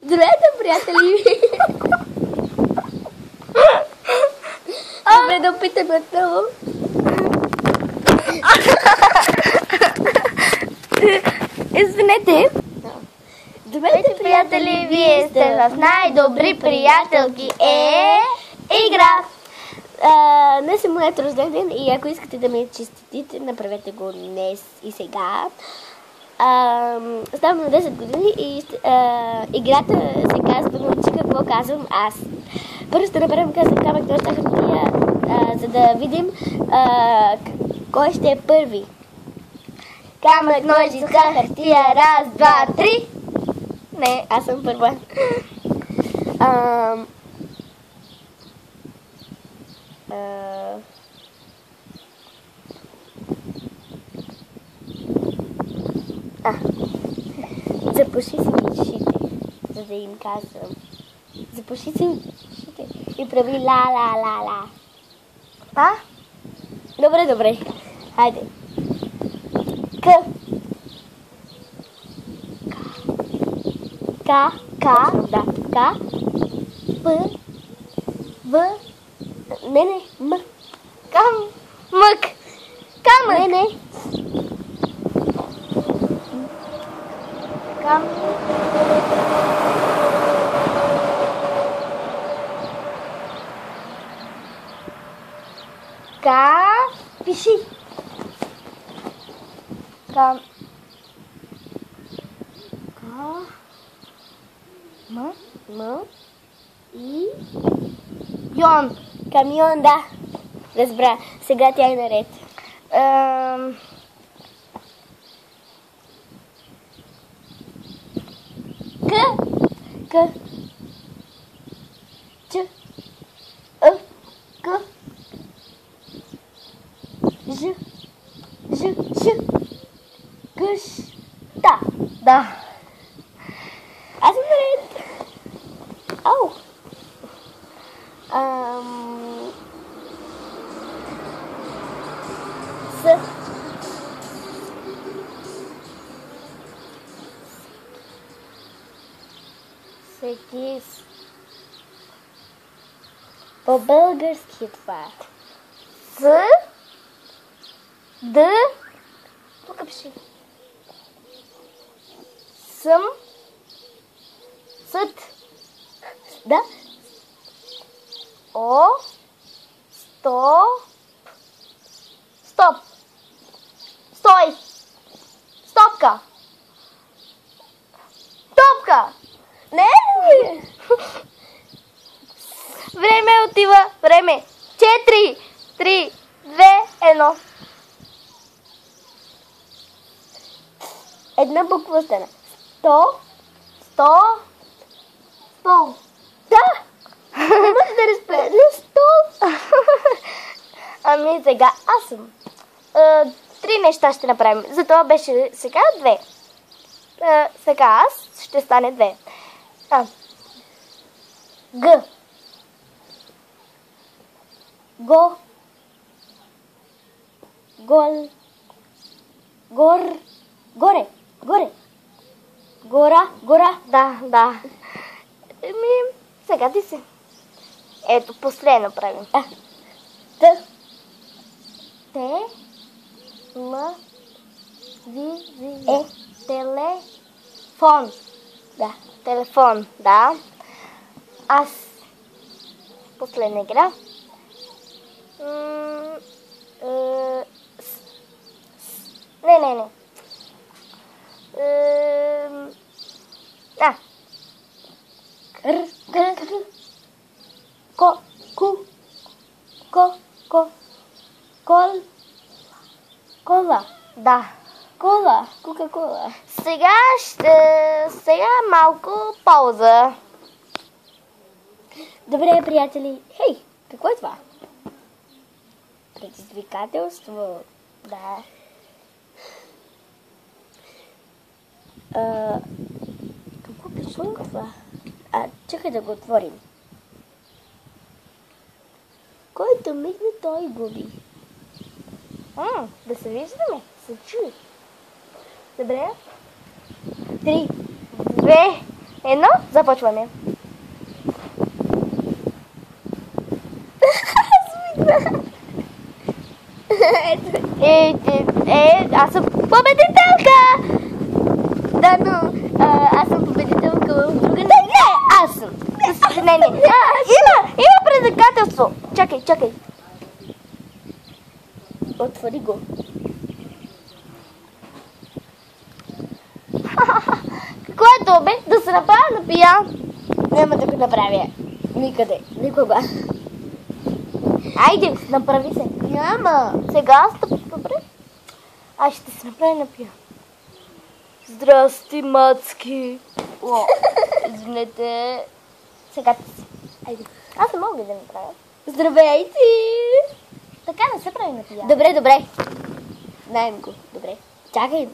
Здравейте, приятели! Добре, да опитаме отново. Извинете. Здравейте, приятели! Вие сте в най-добри приятелки. Игра! Днес е моят рожден ден и ако искате да ме честитите, направете го днес и сега. Ставам на 10 години и играта се казва научи какво казвам аз. Първо ще направим камък, ножица, хартия, за да видим кой ще е първи. Камък, ножица, хартия, раз, два, три. Не, аз съм първа. Запуши си ушите, за да им казвам. Запуши си ушите и прави ла-ла-ла-ла. Добре. Хайде. К. К. Да. К. П. В. Не. М. Камък. Не. Пиши. Йон. Камион, да. Разбра. Сега тя е наред. К. Ч. К. Ж. Къш. Да. Аз съм наред. Ау. С. Секис. По-български е това. С. Д. Тук пиши. Съм. Съд. Да. О. Стоп. Стой. Стопка. Топка. Не. Време отива. Време. 4, 3, 2, 1. Една буква остана. Стол. Да! Не може да разпределя стол. Ами сега аз съм. 3 неща ще направим. Затова беше сега 2. Сега аз ще стане 2. Г. Го. Гол. Горе. Гора. Да. Сега ти се. Ето, последно правим. Телефон. Да. Телефон, да. Аз. Последна игра. Не. Кола. Да. Кока-кола. Сега малко пауза. Добре, приятели. Хей, какво е това? Предизвикателство. Да. Какво пише това? Чакай да го отворим. Който мигне, той губи. Да се виждаме. Се чуи. Добре. 3, 2, Едно, започваме. Аз съм победителка! Да, но аз съм победителка в друга. Не, аз съм. Не. Има предизвикателство. Чакай. Отвори го. Какво е то, бе? Да се направя на пиян? Няма да го направя. Никъде. Никога. Айде, направи се. Няма. Сега аз добре. Аз ще се направя на пиян. Здрасти, мацки. О, извинете. Сега ти си. Айде. Аз не мога да направя. Здравейте! Така не се прави на пиян. Добре. Знаем го. Добре. Чакай.